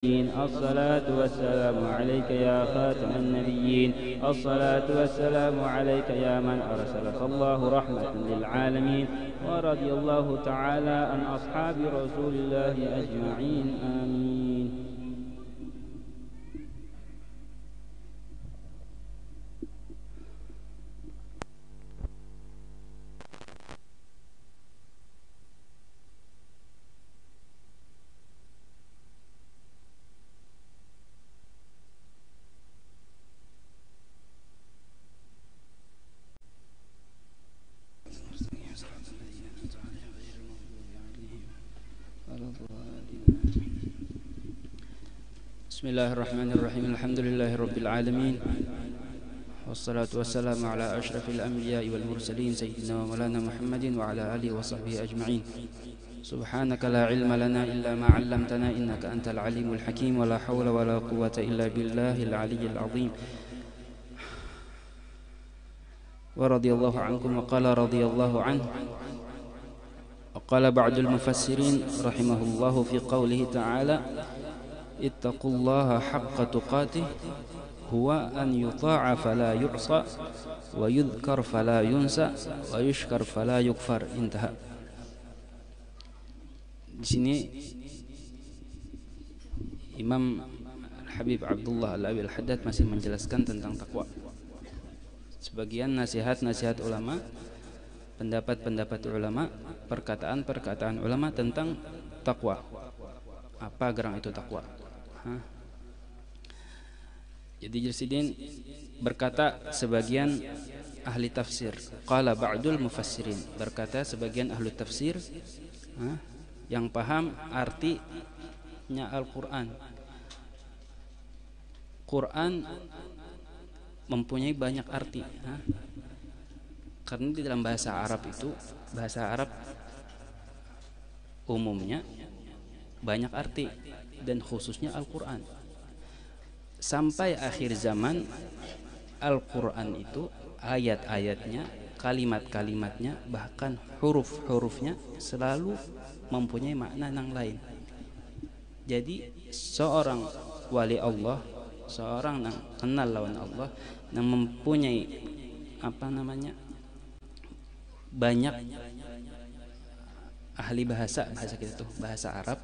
الصلاة والسلام عليك يا خاتم النبيين. الصلاة والسلام عليك يا من أرسلك الله رحمة للعالمين. ورضي الله تعالى عن أصحاب رسول الله أجمعين. آمين. بسم الله الرحمن الرحيم. الحمد لله رب العالمين، والصلاة والسلام على أشرف الأنبياء والمرسلين سيدنا ومولانا محمد وعلى آله وصحبه أجمعين. سبحانك لا علم لنا إلا ما علمتنا إنك أنت العليم الحكيم. ولا حول ولا قوة إلا بالله العلي العظيم. ورضي الله عنكم وقال رضي الله عنه. وقال بعض المفسرين رحمه الله في قوله تعالى: اتقوا الله حق تقاته هو أن يطاع فلا يعصى ويذكر فلا ينسى ويشكر فلا يكفر. Intaha. Di sini Imam Habib Abdullah Al-Abi Al-Haddad masih menjelaskan tentang takwa. Sebagian nasihat-nasihat ulama, pendapat-pendapat ulama, perkataan-perkataan ulama tentang takwa. Apa gerang itu takwa? Jadi Jalsidin berkata sebagian ahli tafsir, qala ba'dul mufassirin, berkata sebagian ahli tafsir yang paham artinya Al-Quran. Quran mempunyai banyak arti, karena di dalam bahasa Arab itu, bahasa Arab umumnya banyak arti, dan khususnya Al-Quran. Sampai akhir zaman, Al-Quran itu ayat-ayatnya, kalimat-kalimatnya, bahkan huruf-hurufnya selalu mempunyai makna yang lain. Jadi seorang wali Allah, seorang yang kenal lawan Allah, yang mempunyai banyak ahli bahasa kita tuh, bahasa Arab,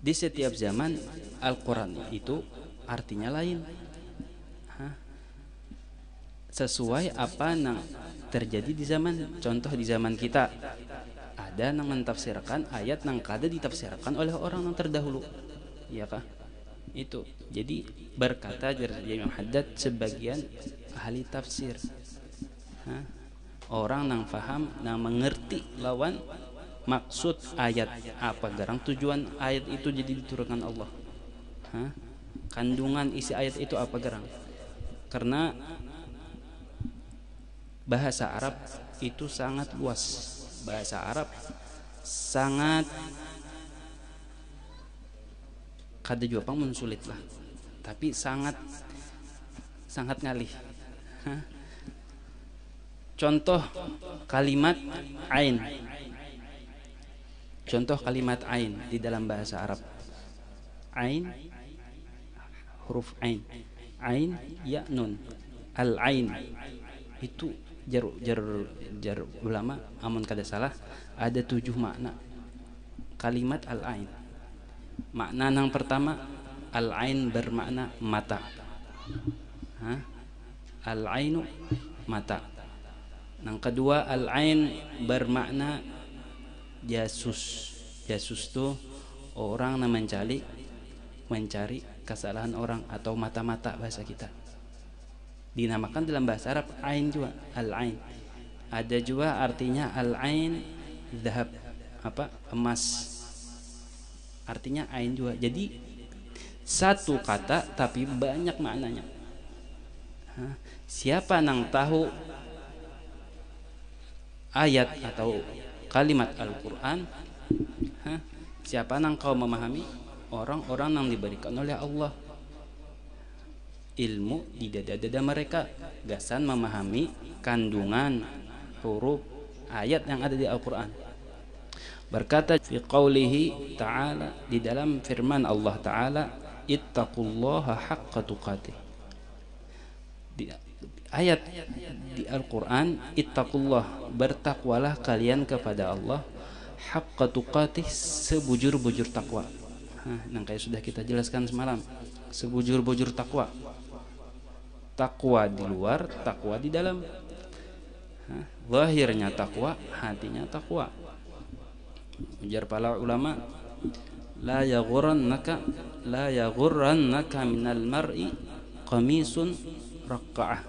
di setiap zaman Al-Quran itu artinya lain, sesuai apa yang terjadi di zaman. Contoh di zaman kita ada yang mentafsirkan ayat yang kada ditafsirkan oleh orang yang terdahulu, iya kah? Itu jadi berkata Imam Haddad sebagian ahli tafsir, orang yang faham, yang mengerti lawan maksud ayat apa garang, tujuan ayat itu jadi diturunkan Allah, kandungan isi ayat itu apa garang. Karena bahasa Arab itu sangat luas, bahasa Arab sangat kada jua pang mensulit lah, tapi sangat ngalih. Contoh kalimat ain. Contoh kalimat ain di dalam bahasa Arab. Ain, huruf ain. Ain, ya, nun. Al-ain itu jar ulama amun kada salah ada 7 makna kalimat al-ain. Makna yang pertama, al-ain bermakna mata. Al-ainu mata. Yang kedua, al-ain bermakna jasus. Jasus itu orang yang mencari kesalahan orang, atau mata-mata bahasa kita. Dinamakan dalam bahasa Arab ain juga, al-ain. Ada juga artinya al-ain zahab, emas. Artinya ain juga. Jadi satu kata tapi banyak maknanya. Siapa yang tahu ayat atau kalimat Al-Quran, siapa yang kau memahami, orang-orang yang diberikan oleh Allah ilmu di dada-dada mereka, gasan memahami kandungan huruf ayat yang ada di Al-Quran. Berkata fi qaulihi ta'ala, di dalam firman Allah Ta'ala, ittaqullaha haqqa tuqatih. Di ayat di Al-Quran, ittaqullah, bertakwalah kalian kepada Allah, haqqa tuqatih, sebujur-bujur takwa. Nah, kayak sudah kita jelaskan semalam, sebujur-bujur takwa. Takwa di luar, takwa di dalam. Zahirnya takwa, hatinya takwa. Ujar para ulama, la yaghurrannaka minal mar'i qamisun raqqa'ah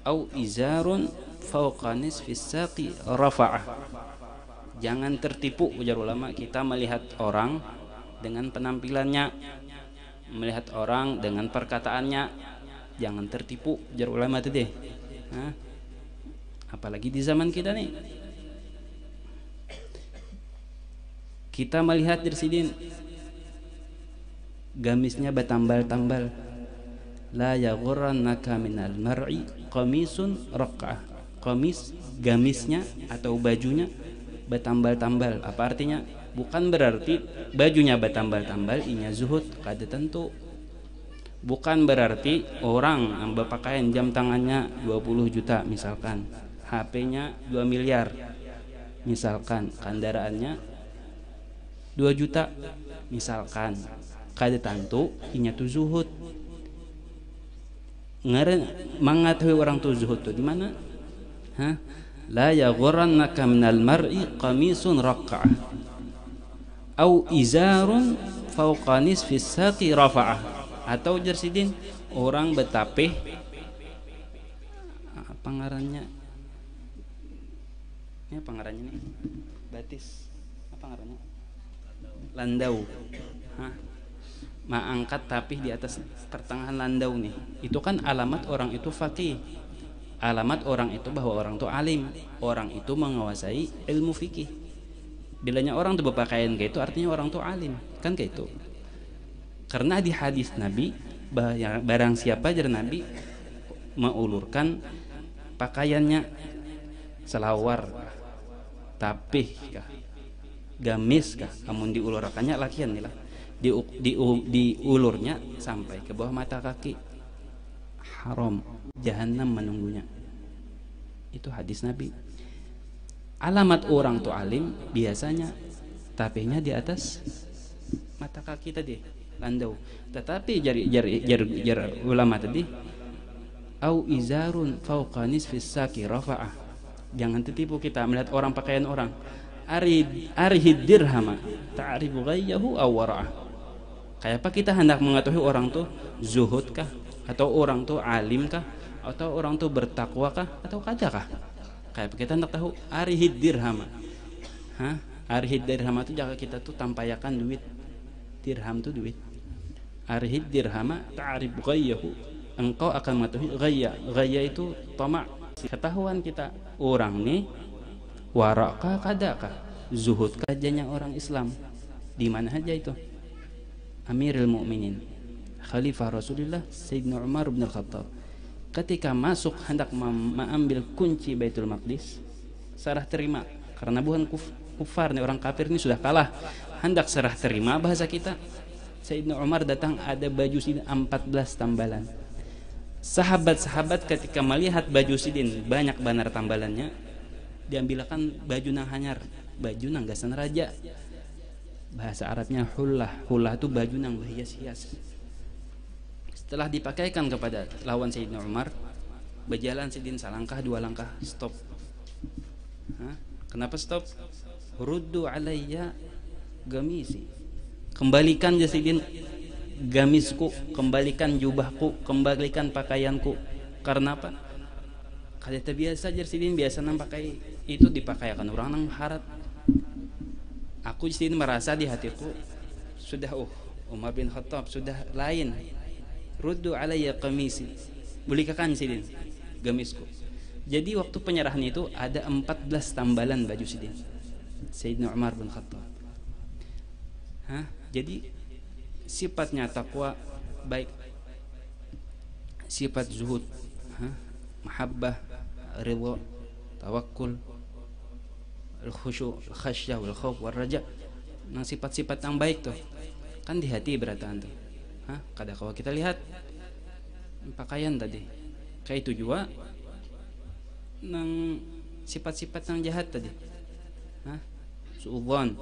au izarun fawqa nisfis saqi rafa'ah. Jangan tertipu, ujar ulama, kita melihat orang dengan penampilannya, melihat orang dengan perkataannya. Jangan tertipu, ujar ulama itu deh. Apalagi di zaman kita nih, kita melihat dari sini gamisnya bertambal-tambal. La yaghurrannaka minal mar'i qamisun raqqa'ah. Qamis, gamisnya atau bajunya bertambal-tambal. Apa artinya? Bukan berarti bajunya bertambal-tambal inya zuhud, kada tentu. Bukan berarti orang yang berpakaian jam tangannya 20 juta misalkan, HP-nya 2 miliar misalkan, kendaraannya 2 juta misalkan, kada tentu inya tu zuhud. Mengetahui orang tu zuhud tu di mana? La yaghurrannaka minal mar'i qamisun raqqa'ah au izarun fawqa nisfis saqi rafa'ah. Atau jersidin, orang betapeh apa ngarannya? Ini apa ngarannya nih? Batis. Apa ngarannya? Landau. Mengangkat tapih di atas pertengahan landau nih. Itu kan alamat orang itu faqih. Alamat orang itu bahwa orang itu alim. Orang itu menguasai ilmu fikih. Bilanya orang itu berpakaian kayak itu artinya orang itu alim. Kan kayak itu. Karena di hadis Nabi, barang siapa jar Nabi mengulurkan pakaiannya, selawar tapih kah, gamis kah, namun diulurkannya lakian nih lah, diulurnya sampai ke bawah mata kaki, haram, jahanam menunggunya. Itu hadis Nabi. Alamat orang tu alim biasanya tapihnya di atas mata kaki tadi, landau. Tetapi jar ulama tadi, au izarun fawqa nisfis saqi rafa'ah. Jangan tertipu kita melihat orang pakaian orang. Arihid dirhama ta'rifu ghayyahu aw wara'ah. Kayak apa kita hendak mengetahui orang tu zuhud kah, atau orang tu alim kah, atau orang tu bertakwa kah, atau kada kah? Kayak apa kita hendak tahu arihid dirhama. Arihid dirhama itu jika kita tu tampayakan duit. Dirham itu duit. Arihid dirhama ta'rif ghayyahu, engkau akan mengetahui ghayya. Ghayya itu tamak. Ketahuan kita orang nih waraka kadakah, zuhud kajanya orang Islam di mana aja itu. Amirul Mukminin Khalifah Rasulullah Sayyidina Umar bin Al-Khattab ketika masuk hendak mengambil kunci Baitul Maqdis, serah terima karena bukan kufar nih, orang kafir ini sudah kalah, hendak serah terima bahasa kita. Sayyidina Umar datang ada baju sidin 14 tambalan. Sahabat-sahabat ketika melihat baju sidin banyak banar tambalannya, diambilkan baju nang hanyar, baju nang gasan raja. Bahasa Arabnya hullah. Hullah itu baju nang berhias-hias. Setelah dipakaikan kepada lawan Sayyidina Umar, berjalan sidin salangkah dua langkah, stop. Kenapa stop? Ruddu alayya gamisi, kembalikan jasidin gamisku, kembalikan jubahku, kembalikan pakaianku. Karena apa? Kada biasa jasidin biasa nang pakai itu dipakaikan orang nang harat. Aku jasidin merasa di hatiku sudah Umar bin Khattab sudah lain. Ruddu alayya qamisi, belikan jasidin gamisku. Jadi waktu penyerahan itu ada 14 tambalan baju sidin Sayyidina Umar bin Khattab. Jadi sifatnya takwa baik, sifat zuhud, mahabbah, ridha, tawakkul, al-khusyu, al-khasyah, wal khauf, wal raja. Nah, sifat-sifat yang baik tuh kan di hati berataan tuh. Kadang kalau kita lihat pakaian tadi, kayak itu juga nang sifat-sifat yang jahat tadi. Suudzon,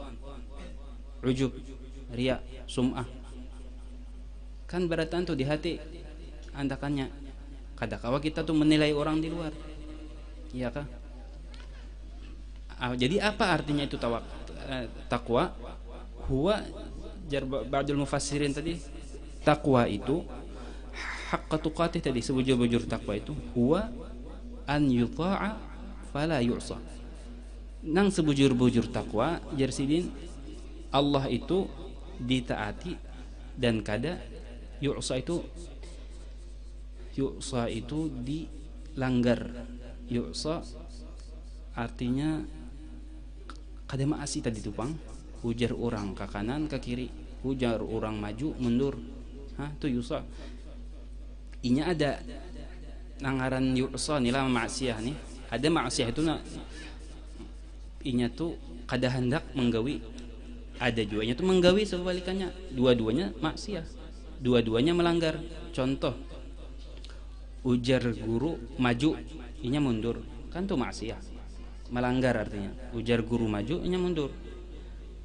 ujub, riya, sum'ah. Kan berataan tuh di hati andakannya. Kadang kalau kita tuh menilai orang di luar. Iya kah? Jadi apa artinya itu takwa? Huwa ba'dul mufassirin tadi, takwa itu haqqa tuqatih tadi, sebujur-bujur takwa itu huwa an yuta'a fala yu'sa. Nang sebujur-bujur takwa jersidin Allah itu ditaati dan kada yu'sa itu dilanggar. Yu'sa artinya kada maasi tadi tupang, ujar orang ke kanan ke kiri, ujar orang maju mundur. Itu yu'sa. Inya ada nangaran yu'sa nila maksiat nih. Ada maksiat itu inya tuh kada hendak menggawi. Ada juga tuh menggawi sebalikannya. Dua-duanya maksiat. Dua-duanya melanggar. Contoh, ujar guru maju, inya mundur. Kan tuh maksiat. Melanggar artinya. Ujar guru maju, inya mundur.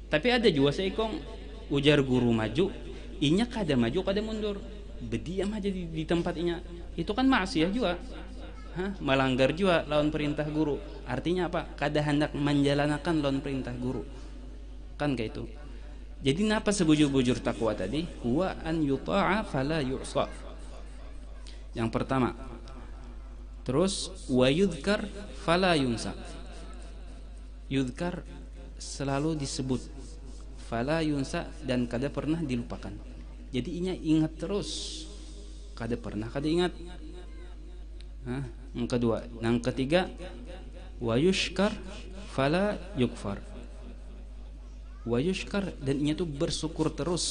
Tapi ada juga seikong ujar guru maju, inya kada maju kada mundur. Berdiam aja di tempat inya. Itu kan maksiat juga. Melanggar juga lawan perintah guru. Artinya apa? Kada hendak menjalankan lawan perintah guru. Kan kayak itu. Jadi napa sebujur-bujur takwa tadi? Huwa an yuta'a fala yu'sa. Yang pertama. Terus wa yudhkar fala yunsa. Yudhkar selalu disebut, fala yunsa, dan kada pernah dilupakan. Jadi inya ingat terus, kada pernah kada ingat. Yang kedua, yang ketiga, wa yushkar fala yukfar. Wa yushkar, dan inya tuh bersyukur terus,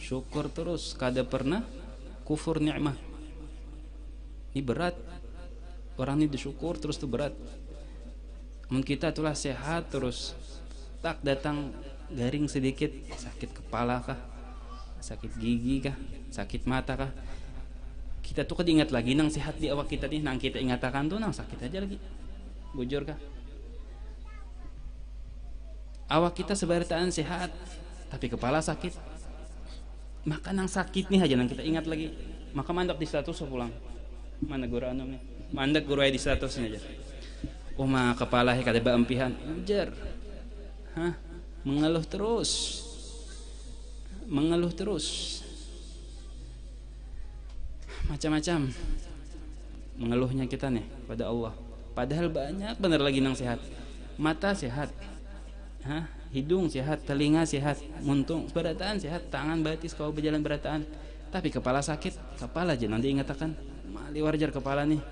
syukur terus, kada pernah kufur nikmah. Ini berat, orang ini disyukur terus tuh berat. Kita itulah sehat terus tak datang garing sedikit, sakit kepala kah, sakit gigi kah, sakit mata kah, kita tuh kada ingat lagi nang sehat di awak kita nih, nang kita ingatakan tuh nang sakit aja lagi. Bujur kah? Awak kita sebarataan sehat tapi kepala sakit, maka nang sakit nih aja nang kita ingat lagi, maka mandak di status pulang. Mana guru anu nih, mandak guru di statusnya aja. Mah kepala kada baempihan, ujar. Mengeluh terus. Macam-macam mengeluhnya kita nih pada Allah. Padahal banyak bener lagi nang sehat. Mata sehat. Hidung sehat, telinga sehat, muntung berataan sehat, tangan batis kau berjalan berataan. Tapi kepala sakit, kepala aja nanti ingatakan, mali warjar kepala nih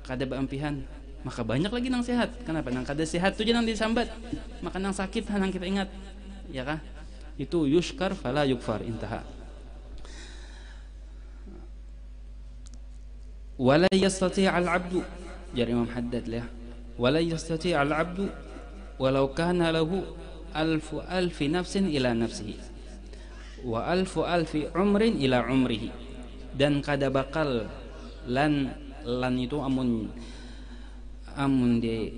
kada baempihan. Maka banyak lagi nang sehat. Kenapa? Nang kada sehat tuh nang disambat. Maka nang sakit nang kita ingat. Ya kah? Itu yushkar fala yukfar, intaha. Wala yastati' al-'abdu, jar Imam Haddad lah. Wala yastati' al-'abdu walau kana lahu alfi nafsin ila nafsihi wa alfi umrin ila umrihi. Dan kada bakal lan itu amun di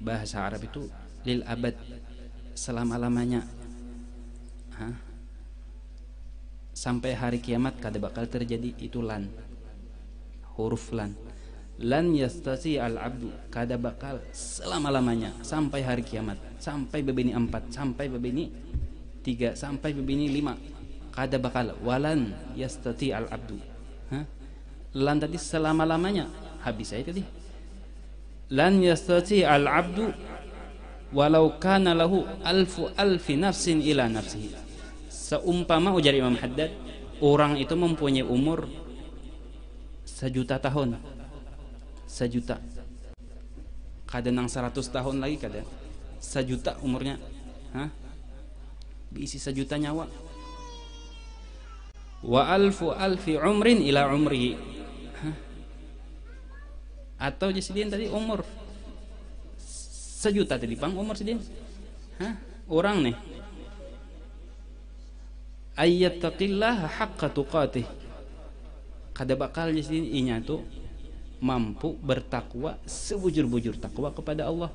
bahasa Arab itu lil abad, selama-lamanya, sampai hari kiamat kada bakal terjadi. Itu lan, huruf lan yastati al-abdu, kada bakal selama-lamanya sampai hari kiamat, sampai bebini 4, sampai bebini 3, sampai bebini 5, kada bakal. Walan yastati al-abdu, lan tadi selama-lamanya, habis saya tadi. Lan yastati al-'abdu walau kana lahu alfi nafsin ila nafsihi. Seumpama, ujar Imam Haddad, orang itu mempunyai umur 1.000.000 tahun. 1.000.000. Kada nang 100 tahun lagi, kada 1.000.000 umurnya. Diisi 1.000.000 nyawa. Wa alfi umrin ila umrihi. Atau jadi tadi umur sejuta tadi pang umur sidin. Hah? Orang nih ayyattaqillaha haqqa tuqatih, kada bakal jadi inya tuh mampu bertakwa sebujur-bujur takwa kepada Allah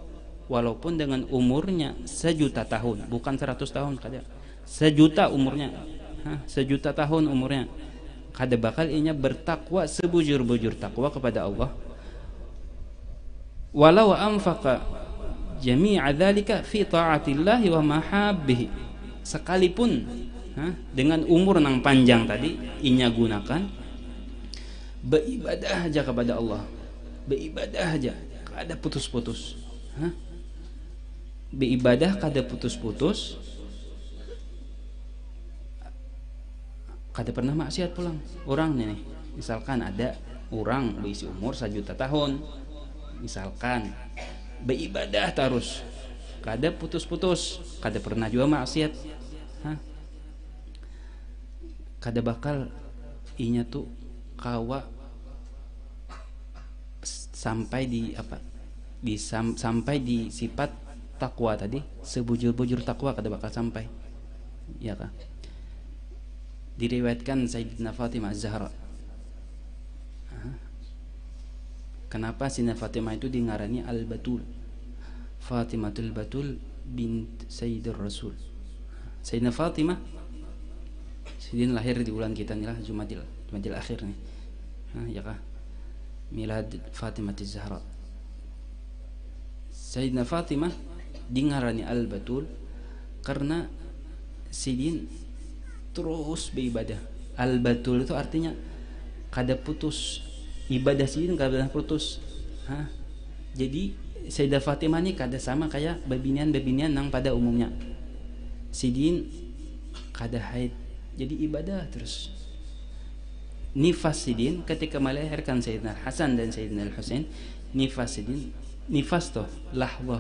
walaupun dengan umurnya sejuta tahun, bukan 100 tahun, kada sejuta umurnya. Sejuta tahun umurnya, kada bakal inya bertakwa sebujur-bujur takwa kepada Allah walau anfaqa jami'a dzalika fi ta'atillahi wa mahabbihi, sekalipun dengan umur nang panjang tadi inya gunakan beribadah aja kepada Allah, beribadah aja kada putus-putus, beribadah kada putus-putus, kada pernah maksiat pulang. Orang nih misalkan ada orang berisi umur 1 juta tahun, misalkan beribadah terus kada putus-putus, kada pernah juga maksiat, kada bakal inya tuh kawa sampai di apa, sampai di sifat takwa tadi, sebujur-bujur takwa kada bakal sampai, ya kan? Diriwayatkan Sayyidatina Fatimah Az-Zahra. Kenapa Sayyidatina Fatimah itu dingarani Al-Batul? Fatimatul Batul bint Sayyidur Rasul. Sayyidatina Fatimah sidin lahir di bulan kita nih lah, Jumadil akhir nih. Ya kah? Milad Fatimah Az-Zahra. Sayyidatina Fatimah dingarani Al-Batul karena sidin terus beribadah. Al-Batul itu artinya kada putus ibadah, sidin kada pernah putus. Jadi Sayyidah Fatimah ini kada sama kayak babinian nang pada umumnya. Sidin kada haid, jadi ibadah terus. Nifas sidin ketika melahirkan Sayyidina Hasan dan Sayyidina Husain, nifas sidin, nifas toh lahwah,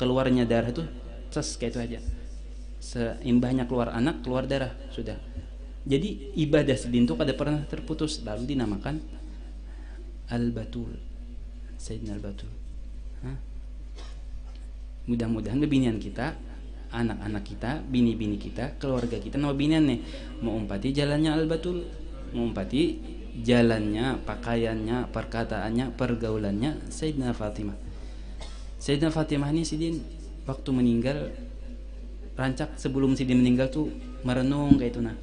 keluarnya darah tuh ces kayak itu aja. Seimbahnya keluar anak, keluar darah sudah. Jadi ibadah sidin tuh kada pernah terputus, lalu dinamakan Al-Batul, Sayyidina Al-Batul. Mudah-mudahan bebinian kita, anak-anak kita, bini-bini kita, keluarga kita, nama binian nih mau umpati jalannya Al-Batul, mau umpati jalannya, pakaiannya, perkataannya, pergaulannya Sayyidina Fatimah. Sayyidina Fatimah ini sidin waktu meninggal rancak, sebelum sidin meninggal tuh merenung kayak itu, nah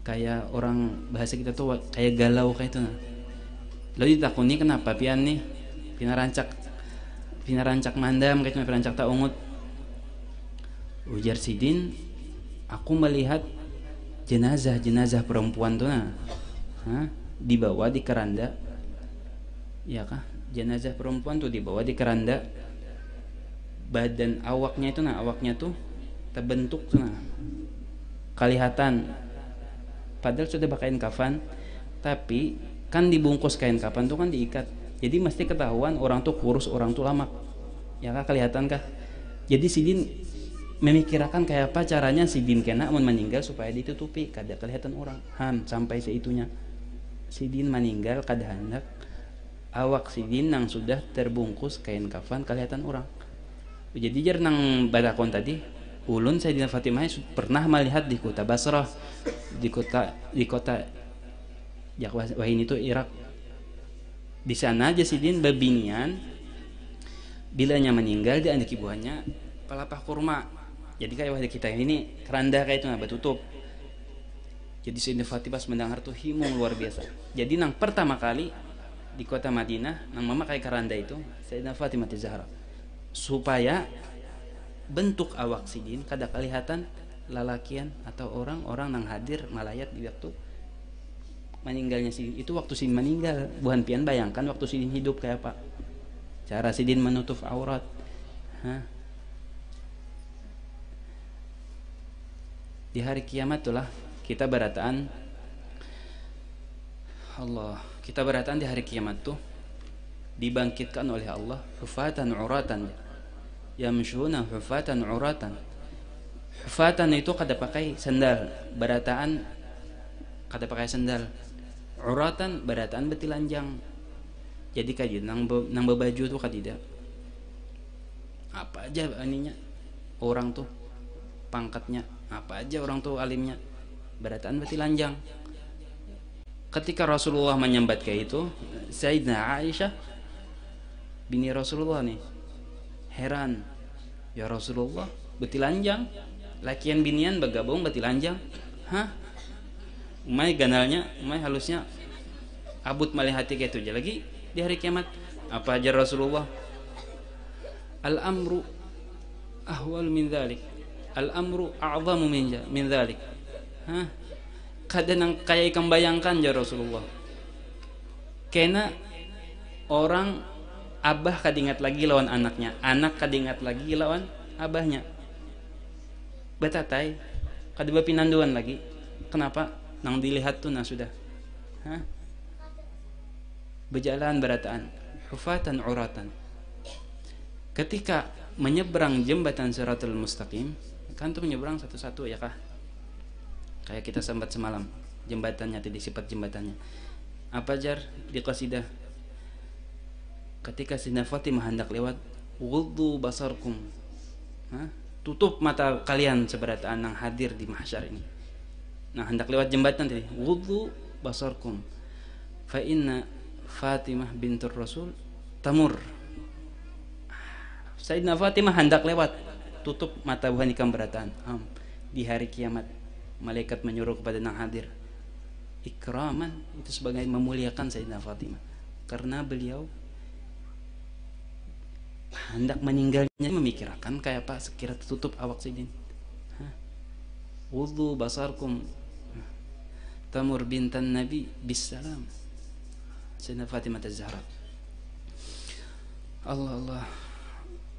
kayak orang bahasa kita tuh kayak galau kayak itu, nah lalu ditakuni kenapa pian nih pina rancak mandam kayak itu, pina rancak tak ungut. Ujar sidin, aku melihat jenazah perempuan tuh nah, dibawa di keranda, ya kah? Jenazah perempuan tuh dibawa di keranda, badan awaknya itu nah, awaknya tuh terbentuk tuh nah, kelihatan. Padahal sudah pakaiin kafan, tapi kan dibungkus kain kafan tuh kan diikat, jadi mesti ketahuan orang tuh kurus, orang tuh lamak, ya kah? Kelihatan kah? Jadi sidin memikirkan kayak apa caranya sidin kena mau meninggal supaya ditutupi kada kelihatan orang, sampai seitunya sidin meninggal kada hendak awak sidin yang sudah terbungkus kain kafan kelihatan orang. Jadi jar nang batakon tadi ulun Sayyidina Fatimah pernah melihat di kota Basrah, di kota Wahini itu Irak. Di sana aja sidin babinian bilanya meninggal dia anak ibuannya pelapah kurma. Jadi kayak wahai kita ini keranda kayak itu nah batutup. Jadi Sayyidina Fatimah mendengar tuh himung luar biasa. Jadi nang pertama kali di kota Madinah nang memakai keranda itu Sayyidina Fatimah Az-Zahra, supaya bentuk awak sidin kada kelihatan lalakian atau orang-orang nang hadir malayat di waktu meninggalnya sidin. Itu waktu sidin meninggal, bukan pian bayangkan waktu sidin hidup kayak apa cara sidin menutup aurat. Di hari kiamat itulah kita berataan Allah, kita berataan di hari kiamat tuh dibangkitkan oleh Allah hufatan uratan yamshuna hufatan uratan. Hufatan itu kada pakai sandal, berataan kada pakai sandal. Uratan berataan betilanjang. Jadi kayak nang bebaju tuh kadida. apa aja aninya orang tuh pangkatnya, apa aja orang tuh alimnya, berataan berarti lanjang. Ketika Rasulullah menyambat kayak itu, Sayyidina Aisyah bini Rasulullah nih heran, ya Rasulullah berarti lanjang, lakian binian bergabung berarti lanjang, hah? Umay ganalnya, umay halusnya abut malih hati kayak itu aja lagi di hari kiamat. Apa aja Rasulullah? Al-amru ahwal min dhalik, al-amru a'zamu min dhalik. Hah? Kada nang kaya ikang bayangkan ya Rasulullah. Kena orang abah kadingat lagi lawan anaknya, anak kadingat lagi lawan abahnya. Betatai kada bapinanduan lagi. Kenapa? Nang dilihat tuh nah sudah. Hah? Berjalan berataan, hufatan uratan. Ketika menyeberang jembatan Shiratal Mustaqim, kan tuh menyeberang satu-satu ya kah? Kayak kita sambat semalam, jembatannya tadi, sifat jembatannya. Apa jar di qasidah? Ketika Sayyidina Fatimah hendak lewat, ghuddu basarkum. Hah? Tutup mata kalian seberataan yang hadir di mahsyar ini. Nah, hendak lewat jembatan tadi, ghuddu basarkum. Fa inna Fatimah bintur Rasul tamur. Sayyidina Fatimah hendak lewat, tutup mata buhan ikam berataan. Di hari kiamat malaikat menyuruh kepada nang hadir, ikraman, itu sebagai memuliakan Sayyidina Fatimah, karena beliau hendak meninggalnya memikirkan kayak apa sekira tertutup awak Sayyidin. Wudhu basarkum tamur bintan Nabi bisalam, Sayyidina Fatimah Az-Zahra. Allah Allah.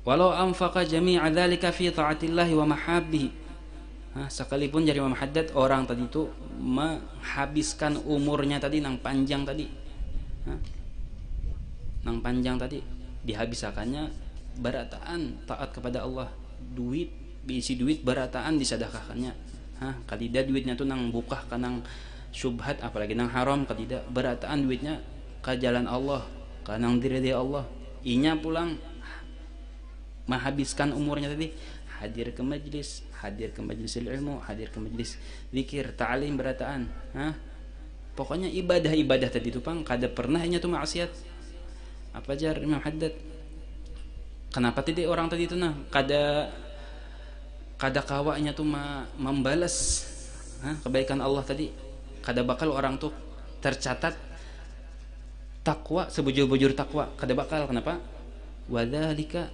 Walau anfaqa jami'a dzalika fi ta'atillahi wa mahabbihi. Sekalipun jadi Imam Haddad orang tadi itu menghabiskan umurnya tadi nang panjang tadi, nang panjang tadi dihabiskannya berataan taat kepada Allah, duit diisi duit berataan disedekahkannya, kadida duitnya tuh nang bukah kanang syubhat apalagi nang haram, kadida berataan duitnya ke jalan Allah, kanang diri Allah. Inya pulang menghabiskan umurnya tadi hadir ke majlis ilmu, hadir ke majlis zikir, ta'lim, berataan. Pokoknya ibadah tadi itu pang kada pernah hanya tuh maksiat. Apa jar Imam Haddad? Kenapa tadi orang tadi itu kada kawanya tuh membalas kebaikan Allah tadi, kada bakal orang tuh tercatat takwa sebujur-bujur takwa, kada bakal. Kenapa? Wadzalika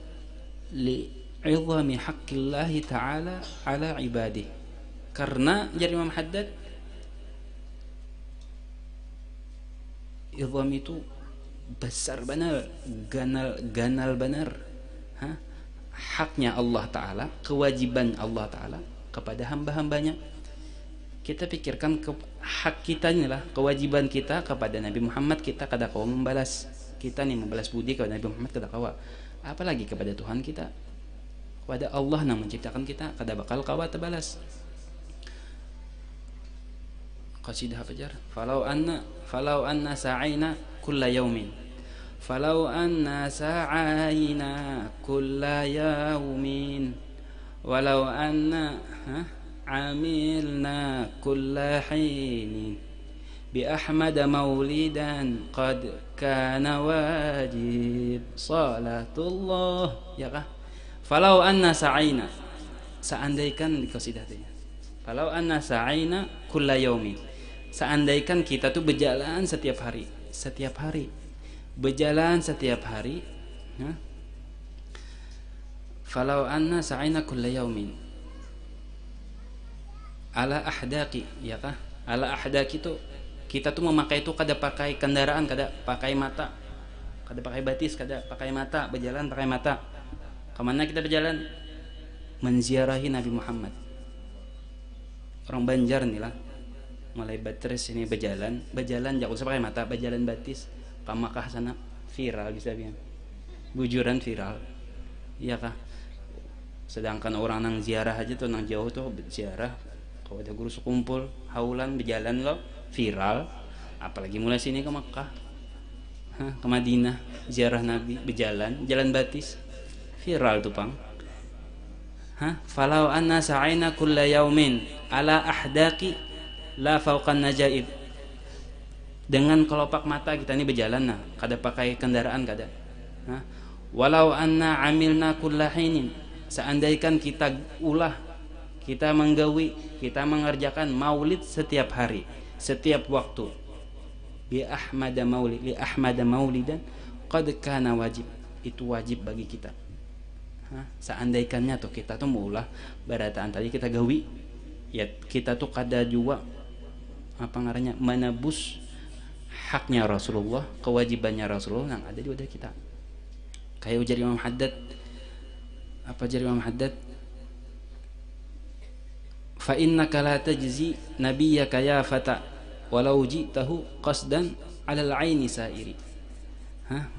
li 'idhami haqqillahi ta'ala ala ibadih. Karena jadi Imam Haddad, idham itu besar benar, ganal benar, haknya Allah Ta'ala, kewajiban Allah Ta'ala kepada hamba-hambanya. Kita pikirkan hak kita inilah, kewajiban kita kepada Nabi Muhammad, kita kada kawa membalas. Kita nih membalas budi kepada Nabi Muhammad kada kawa, apalagi kepada Tuhan kita, kepada Allah yang menciptakan kita, kada bakal kawa terbalas. Qasidah apa jar? Falau anna sa'aina kulla yaumin, falau anna sa'aina kulla yaumin, walau anna amilna kulla hinin bi Ahmad maulidan qad kana wajib salatullah, ya kah? Falau anna sa'aina, seandaikan di qasidah tadi, falau anna sa'aina kulla yaumin, seandaikan kita tuh berjalan setiap hari berjalan setiap hari, falau anna sa'aina kulla yaumin ala ahdaqi, ya kah? Ala ahdaqi itu kita tuh memakai itu kada pakai kendaraan, kada pakai mata, kada pakai batis, kada pakai mata, berjalan pakai mata. Kemana kita berjalan? Menziarahi Nabi Muhammad. Orang Banjar nih lah, mulai Batres ini berjalan jangan usah pakai mata, berjalan batis ke Makkah sana, viral bisa bilang, bujuran viral, iya kah? Sedangkan orang nang ziarah aja tuh nang jauh tuh ziarah, kalau ada guru sekumpul haulan berjalan lo viral, apalagi mulai sini ke Makkah, ke Madinah ziarah Nabi berjalan, jalan batis viral tuh Pang. Falau anna sa'aina kulla yaumin ala ahdaqi la fauqan najaib. Dengan kelopak mata kita ini berjalan nah, kada pakai kendaraan kada. Walau anna amilna kulla hinin, seandainya kita ulah, kita menggawi, kita mengerjakan maulid setiap hari, setiap waktu. Li ahmada maulidan qad kana wajib. Itu wajib bagi kita. Seandainya tuh kita tuh maulah barataan tadi kita gawi, ya kita tuh kada jua apa ngarannya menebus haknya Rasulullah, kewajibannya Rasulullah yang ada di wadah kita. Kayak ujar Imam Haddad, apa ujar Imam Haddad? Fa innaka la tajzi nabiyyaka ya fata walau ji'tahu qasdan 'ala al-'aini sa'iri.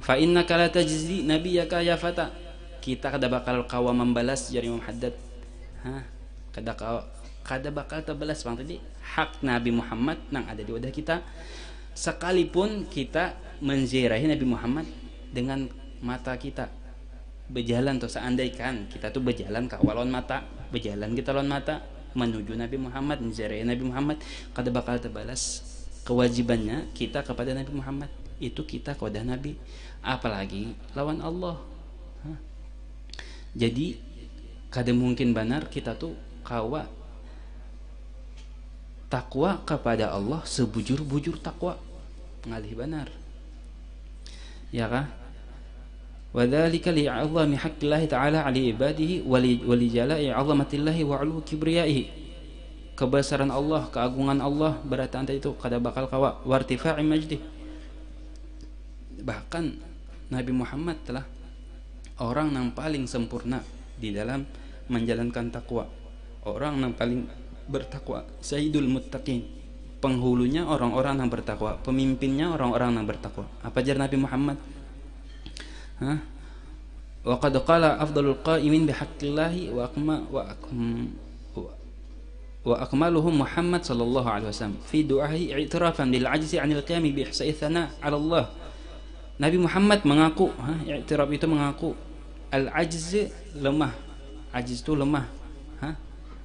Fa innaka la tajzi nabiyyaka ya fata. Kita kada bakal kawa membalas ujar Imam Haddad. Kada bakal terbalas bang tadi hak Nabi Muhammad yang ada di wadah kita, sekalipun kita menziarahi Nabi Muhammad dengan mata kita berjalan tuh, seandainya kita tuh berjalan kawalon mata, berjalan kita lawan mata menuju Nabi Muhammad, menziarahi Nabi Muhammad, kada bakal terbalas kewajibannya kita kepada Nabi Muhammad, itu kita kepada Nabi, apalagi lawan Allah. Jadi kada mungkin benar kita tuh kawa takwa kepada Allah sebujur-bujur takwa ngalih benar, ya kah? Wadzalika li'azami haqqillahi ta'ala 'ala ibadihi wa li jala'i 'azamatillahi wa 'ulu kibriyaihi. Kebesaran Allah, keagungan Allah berataan itu kada bakal kawa wartifa'i majdi. Bahkan Nabi Muhammad telah orang yang paling sempurna di dalam menjalankan takwa, orang yang paling bertakwa, sayyidul muttaqin, penghulunya orang-orang yang bertakwa, pemimpinnya orang-orang yang bertakwa. Apa jar Nabi Muhammad? Wa qad qala afdalul qa'imin bihaqqillahi wa akmaluhum Muhammad sallallahu alaihi wasallam fi du'ahi i'tirafan bil ajzi 'anil qiyami bi ihsa'i thana 'ala Allah. Nabi Muhammad mengaku, i'tiraf itu mengaku, al-ajz lemah, ajiz itu lemah,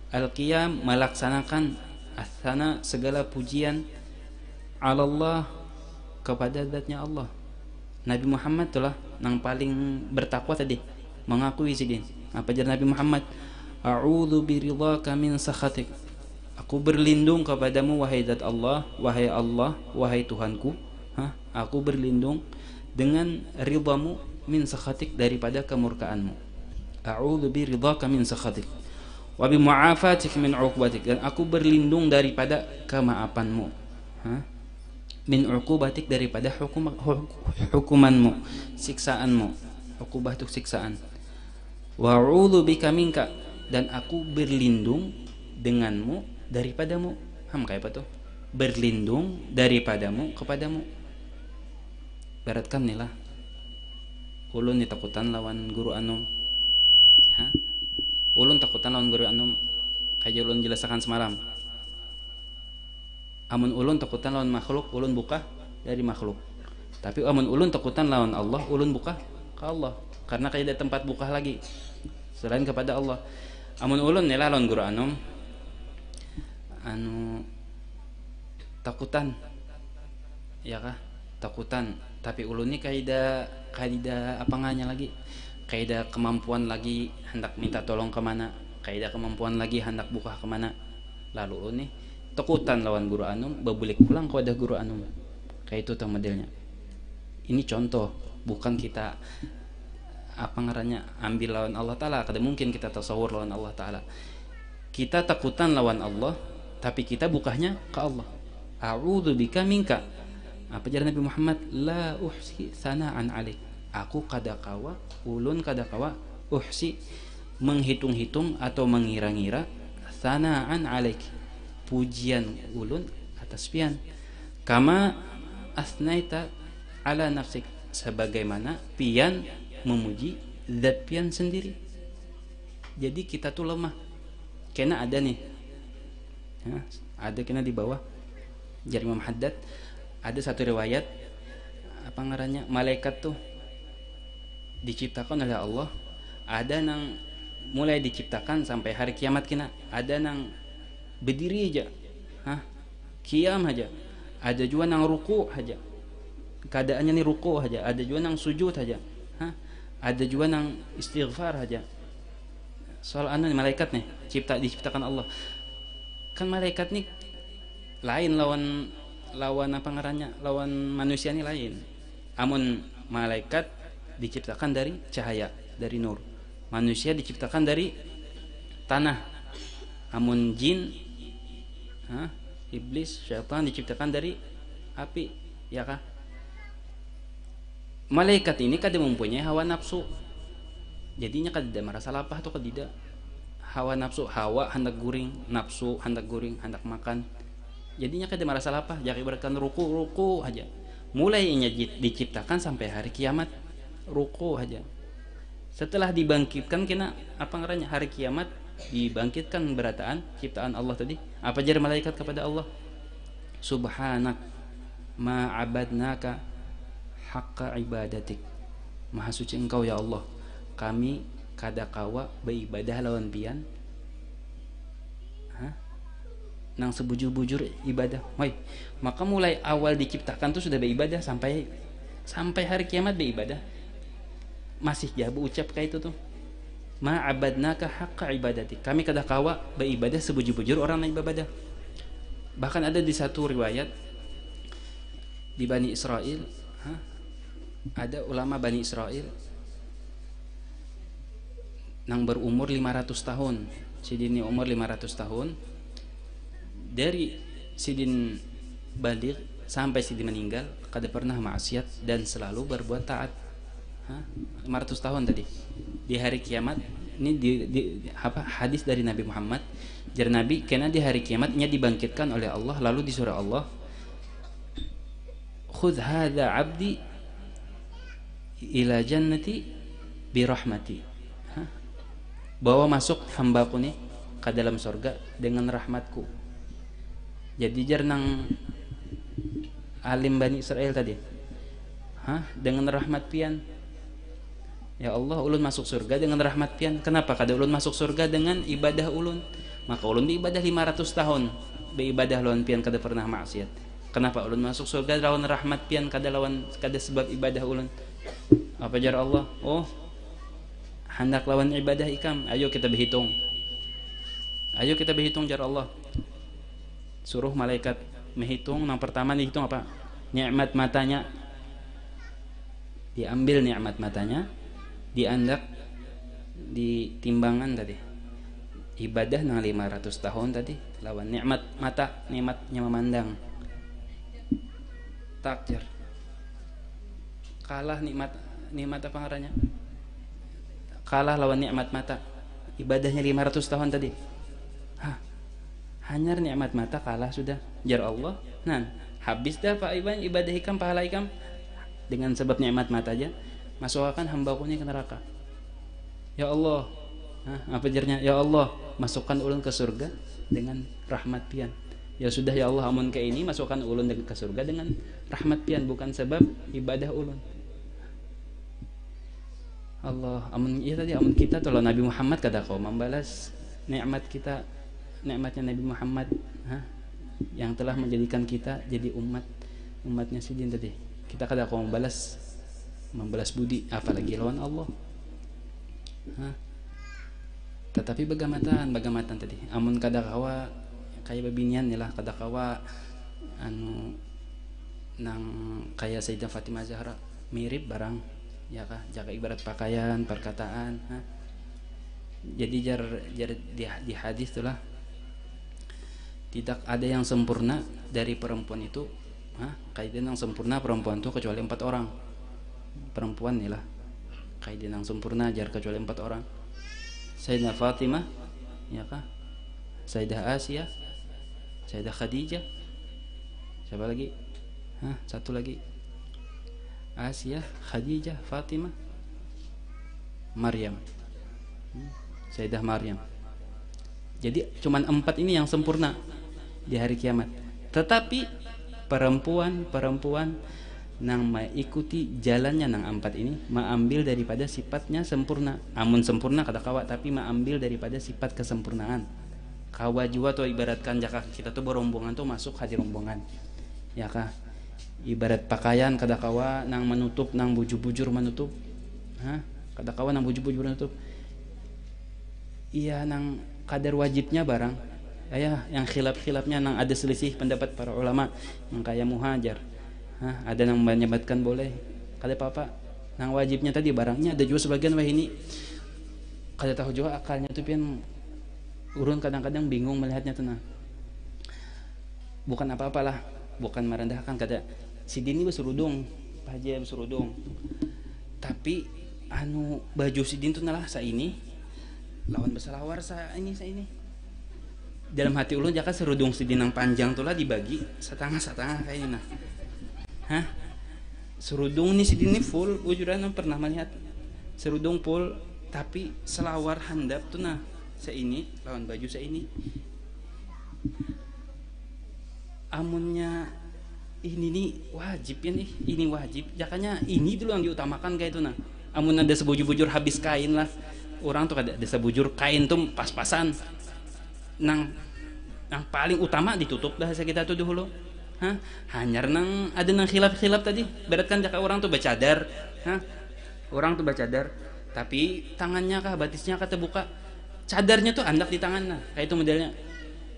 al-qiyam melaksanakan, as-sana segala pujian, 'ala Allah kepada zatnya Allah. Nabi Muhammad itulah yang paling bertakwa tadi, mengakui sidin. Apa jar Nabi Muhammad? A'udzu biridhaka min sakhatik. Aku berlindung kepadamu wahai zat Allah, wahai Tuhanku. Aku berlindung dengan ridhamu, min sakhatik, daripada kemurkaanmu. A'udzu biridhaka min sakhatik wa bi mu'afatik min 'uqubatik. Dan aku berlindung daripada kemaafanmu. Min uqubatik, daripada hukumanmu, siksaanmu. Uqubah itu siksaan. Wa a'udzu bika minka, dan aku berlindung denganmu daripadamu. Kayak apa tuh? Berlindung daripadamu kepadamu. Beratkan nih lah. Ulun takutan lawan guru anum. Ulun takutan lawan guru anum. Kayak ulun jelaskan semalam. Amun ulun takutan lawan makhluk, ulun buka dari makhluk. Tapi amun ulun takutan lawan Allah, ulun buka ke Allah. Karena kayak ada tempat buka lagi selain kepada Allah. Amun ulun nela lawan guru anum, takutan, ya kah? Takutan. Tapi ulun ni kaida apa nganya lagi? Kaida kemampuan lagi hendak minta tolong kemana? Kaida kemampuan lagi hendak buka kemana? Lalu ulun ni takutan lawan guru anum, babulik pulang kepada guru anum. Kayak itu tuh modelnya. Ini contoh, bukan kita apa ngarannya ambil lawan Allah Ta'ala. Kada mungkin kita tasawur lawan Allah Ta'ala. Kita takutan lawan Allah, tapi kita bukanya ke Allah. A'udzu bika minka. Apa jalan Nabi Muhammad? La uhsi sana'an alik. Aku kada kawa, ulun kada kawa uhsi, menghitung-hitung atau mengira-ngira, sana'an alik, pujian ulun atas pian, kama asnaita ala nafsik, sebagaimana pian memuji zat pian sendiri. Jadi kita tuh lemah. Kena ada nih, ada kena di bawah jar Imam Haddad, ada satu riwayat apa ngarannya, malaikat tuh diciptakan oleh Allah, Ada nang mulai diciptakan sampai hari kiamat kena, ada nang berdiri aja, kiam aja, ada juga nang ruku aja, keadaannya nih ruku aja, ada juga nang sujud aja, ada juga nang istighfar aja. Soal nih malaikat nih diciptakan Allah, kan malaikat nih lain lawan apa ngarannya, lawan manusia nih lain. Amun malaikat diciptakan dari cahaya, dari nur. Manusia diciptakan dari tanah. Amun jin, iblis, syaitan diciptakan dari api, ya kah? Malaikat ini kada mempunyai hawa nafsu. Jadinya kada merasa lapar atau tidak. Hawa nafsu, hawa hendak guring, nafsu hendak guring, hendak makan. Jadinya kada merasa lapar, jadi ibaratkan ruku aja. Mulainya diciptakan sampai hari kiamat, ruku aja. Setelah dibangkitkan kena apa ngarannya, hari kiamat dibangkitkan berataan ciptaan Allah tadi. Apa jar malaikat kepada Allah? Subhanak ma abadnaka haqqa ibadatik. Maha suci engkau ya Allah, kami kada kawa beribadah lawan pian nang sebujur-bujur ibadah. Maka mulai awal diciptakan tuh sudah beribadah sampai hari kiamat beribadah. Masih jabu ucap kayak itu tuh, ma'abadnaka haqqa ibadati, kami kada kawa beribadah sebujur-bujur orang yang beribadah. Bahkan ada di satu riwayat di Bani Israel, ada ulama Bani Israel nang berumur 500 tahun. Sidin umur 500 tahun, dari sidin balik sampai sidin meninggal kada pernah maksiat dan selalu berbuat taat. 500 tahun tadi. Di hari kiamat ini hadis dari Nabi Muhammad, jar Nabi, karena di hari kiamatnya dibangkitkan oleh Allah, lalu disuruh Allah, khudh hadha abdi ila jannati birahmati, bawa masuk hambaku nih ke dalam surga dengan rahmatku. Jadi jar nang alim Bani Israel tadi, dengan rahmat pian, ya Allah, ulun masuk surga dengan rahmat pian. Kenapa kada ulun masuk surga dengan ibadah ulun? Maka ulun beribadah 500 tahun, beribadah lawan pian kada pernah maksiat. Kenapa ulun masuk surga lawan rahmat pian, kada sebab ibadah ulun? Apa jar Allah? Oh, hendak lawan ibadah ikam. Ayo kita berhitung. Ayo kita berhitung jar Allah. Suruh malaikat menghitung. Yang pertama dihitung apa? Nikmat matanya. Diambil nikmat matanya, diandak di timbangan tadi. Ibadah nang 500 tahun tadi lawan nikmat mata, nikmatnya memandang. Takdir. Kalah nikmat apa ngarannya? Kalah lawan nikmat mata. Ibadahnya 500 tahun tadi. Hanyar nikmat mata kalah sudah. Jar Allah, habis dah Pak ibadah ikam, pahala ikam dengan sebab nikmat mata aja. Masukkan hambaku ini ke neraka. Ya Allah, apa jarnya? Ya Allah, masukkan ulun ke surga dengan rahmat pian. Ya sudah ya Allah, amun ke ini masukkan ulun ke surga dengan rahmat pian, bukan sebab ibadah ulun. Allah, amun kita tolong Nabi Muhammad kada kau membalas nikmat kita, nikmatnya Nabi Muhammad, yang telah menjadikan kita jadi umatnya sidin tadi. Kita kada kau membalas budi, apalagi lawan Allah. Tetapi bagamatan tadi, amun kada kawa kaya babinian nilah, kada kawa nang kaya Sayyidah Fatimah Zahra, mirip barang ya kah, jaga ibarat pakaian, perkataan. Jadi jar di hadis itulah, tidak ada yang sempurna dari perempuan itu, kaidan yang sempurna perempuan itu kecuali 4 orang. Perempuan inilah kaidan yang sempurna jar kecuali 4 orang. Sayyidah Fatimah, ya kah? Sayyidah Asia, Sayyidah Khadijah. Siapa lagi? Satu lagi. Asia, Khadijah, Fatimah, Maryam. Sayyidah Maryam. Jadi cuman 4 ini yang sempurna di hari kiamat. Tetapi perempuan nang mengikuti jalannya nang empat ini, mengambil daripada sifatnya sempurna. Amun sempurna kada kawa, tapi mengambil daripada sifat kesempurnaan. Kawa jua tuh ibaratkan jaka kita tuh berombongan tuh masuk hadi rombongan, ya kah? Ibarat pakaian kada kawa nang menutup, nang bujur-bujur menutup, kada kawa nang bujur-bujur menutup. Iya, nang kadar wajibnya barang. Yang khilaf-khilafnya nang ada selisih pendapat para ulama, yang kayak muhajar. Ada yang menyebutkan boleh, kada apa-apa. Nang wajibnya tadi barangnya ada juga sebagian wah ini kada tahu juga akalnya tuh pian urun kadang-kadang bingung melihatnya tuh nah. Bukan apa-apalah, bukan merendahkan kada. Si Dini berserudung, Pak Haji berserudung. Tapi baju si Din tuh nalah sa ini lawan berselawar sa ini. Dalam hati ulun jaka serudung si Din yang panjang tuh lah dibagi setengah-setengah kayak ini nah. Serudung nih si Din ini full, ujuran pernah melihat serudung full, tapi selawar handap tuh nah sa ini lawan baju sa ini. Amunnya ini nih wajib ya nih, ini wajib, jakanya ini dulu yang diutamakan kayak itu nah. Amun ada sebujur-bujur habis kain lah, orang tuh ada sebujur kain tuh pas-pasan, nang paling utama ditutup dah kita tuh dulu. Hanyar nang ada nang khilaf-khilaf tadi, beratkan jaka orang tuh bercadar, orang tuh bercadar, tapi tangannya kah batisnya kah terbuka, cadarnya tuh andak di tangan nah, kayak itu modelnya.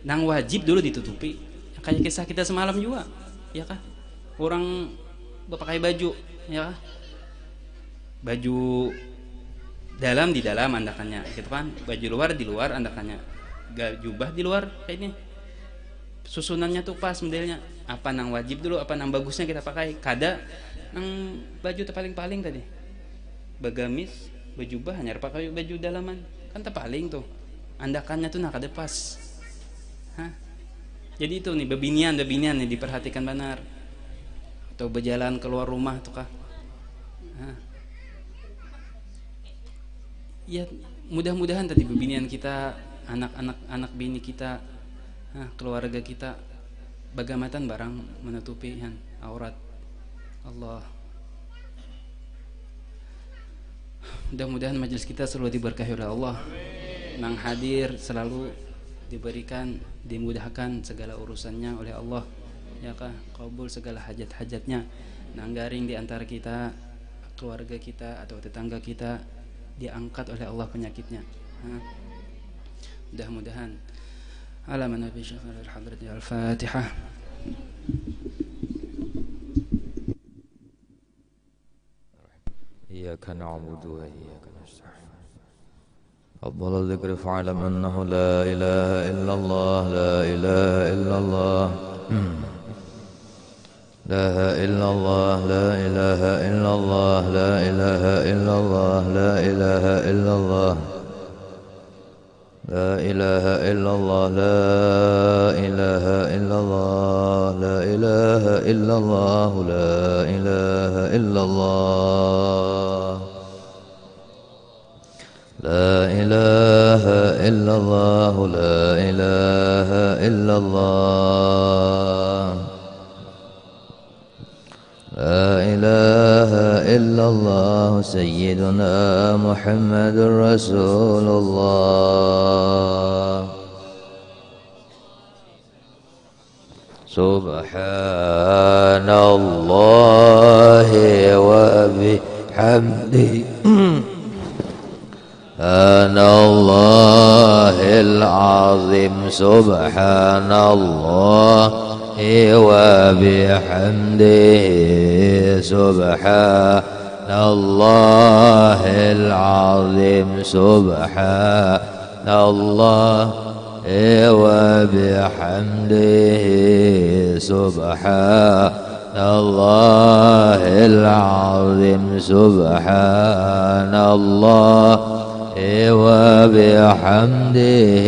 Nang wajib dulu ditutupi, kayak kisah kita semalam juga, ya kah? Orang pakai baju, ya kah? Baju dalam di dalam andakannya, gitu kan? Baju luar di luar andakannya, jubah di luar kayak ini. Susunannya tuh pas modelnya. Apa nang wajib dulu, apa nang bagusnya kita pakai. Kada nang baju terpaling-paling tadi. Bagamis, bejubah hanya pakai baju dalaman. Kan terpaling tuh. Andakannya tuh nak kada pas. Jadi itu nih bebinian nih diperhatikan benar. Atau berjalan keluar rumah tuh kah. Ya mudah-mudahan tadi bebinian kita, anak bini kita, keluarga kita bagamatan barang menutupi aurat. Allah, mudah-mudahan majelis kita selalu diberkahi oleh Allah. Nang hadir selalu diberikan, dimudahkan segala urusannya oleh Allah, ya kah? Kabul segala hajat-hajatnya. Nang garing di antara kita, keluarga kita atau tetangga kita diangkat oleh Allah penyakitnya. Mudah-mudahan. على من نبي شيخ الحضرة الفاتحة. إياك نعبد وإياك نستعين. أفضل الذكر فاعلم أنه لا إله إلا الله، لا إله إلا الله، لا إلا الله، لا إله إلا الله، لا إله إلا الله، لا إله إلا الله، لا إله إلا الله، لا إله إلا الله، لا إله إلا الله، لا إله إلا الله، لا إله إلا الله، لا إله إلا الله، لا إله إلا الله، سيدنا محمد رسول الله. سبحان الله وبحمده، سبحان الله العظيم، سبحان الله وبحمده، سبحان الله العظيم، سبحان الله وبحمده، سبحان الله العظيم، سبحان الله وبحمده،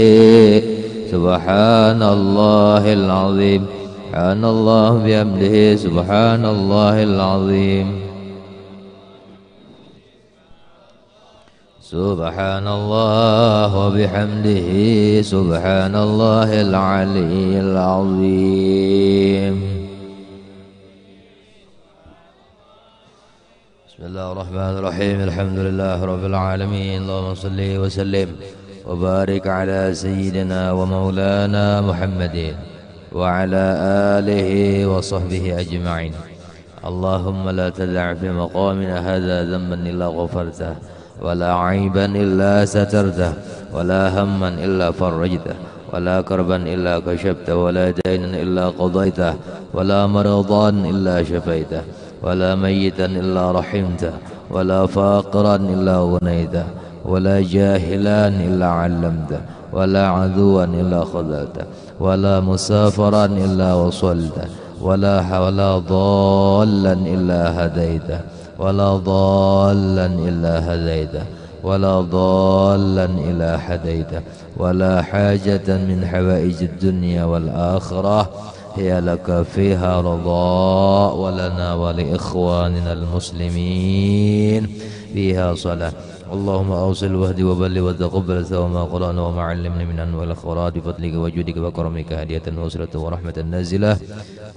سبحان الله العظيم، سبحان الله بحمده، سبحان الله العظيم، سبحان الله وبحمده، سبحان الله العلي العظيم. الله الرحمن الرحيم الحمد لله رب العالمين اللهم صل وسلم وبارك على سيدنا ومولانا محمد وعلى آله وصحبه أجمعين. اللهم لا تدع في مقامنا هذا ذنبا إلا غفرته ولا عيبا إلا سترته ولا هما إلا فرجته ولا كربا إلا كشفته ولا دينا إلا قضيته ولا مرضا إلا شفيته ولا ميتا إلا رحمته ولا فاقرا إلا غنيته ولا جاهلا إلا علمته ولا عدوا إلا خذلته ولا مسافرا إلا وصلته ولا ضالا إلا هديته ولا ضالا إلا هديته ولا ضالا إلا هديته ولا حاجة من حوائج الدنيا والآخرة هي لك فيها رضاء ولنا ولإخواننا المسلمين فيها صلاة. اللهم أوصل واهدي وبلغ وتقبل ثواب ما قرأنا وما علمنا من أنواع الخيرات بفضلك وجودك وكرمك هدية وصلة ورحمة نازلة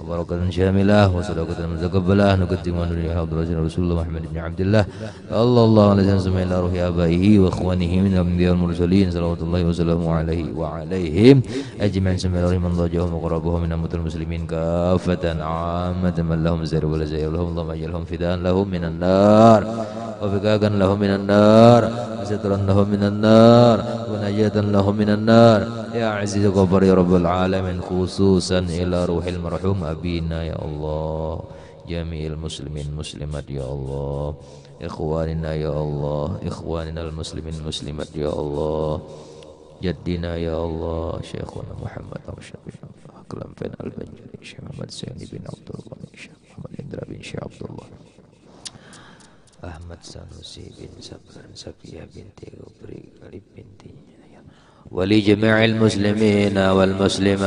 وبركة شاملة وصدقة متقبلة نقدم ونرجع حضرة رسول الله محمد بن عبد الله صلى الله عليه وسلم إلى روح آبائه وإخوانه من الأنبياء والمرسلين صلوات الله وسلامه عليه وعليهم أجمعين سمع الله من ضجهم وقربهم من أمة المسلمين كافة عامة من لهم زير ولا زير لهم اللهم أجلهم فداء لهم من النار وفكاكا لهم من النار وسترا لهم من النار ونجاة لهم من النار يا عزيز غفار يا رب العالمين خصوصا إلى روح المرحوم أبينا يا الله جميع المسلمين المسلمات يا الله إخواننا يا الله إخواننا المسلمين المسلمات يا الله جدنا يا الله شيخنا محمد أرشد بن أكرم بن البنجري شيخ محمد سيدي بن عبد الله شيخ محمد إندرا بن شيخ عبد الله أحمد سانوسي بن سبر سفية بنت غبري غريب بنتي ولجميع المسلمين والمسلمات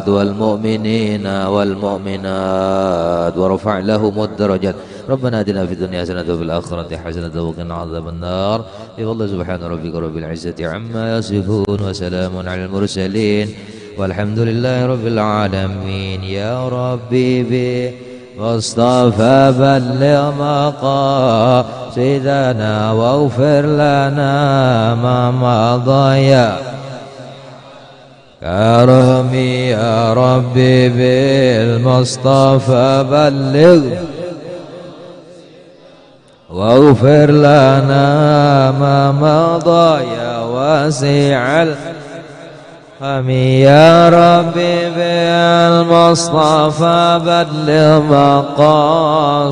والمؤمنين والمؤمنات ورفع لهم الدرجات. ربنا آتنا في الدنيا حسنة وفي الآخرة حسنة وقنا عذاب النار. بفضل سبحان ربك رب العزة عما يصفون وسلام على المرسلين والحمد لله رب العالمين. يا ربي مصطفى بلغ مقاصدنا واغفر لنا ما مضى يا كرمي يا ربي بالمصطفى بلغ واغفر لنا ما مضى يا واسع يا ربي بالمصطفى بلغ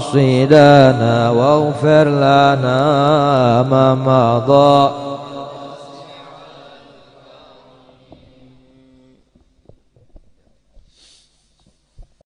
مقاصدنا واغفر لنا ما مضى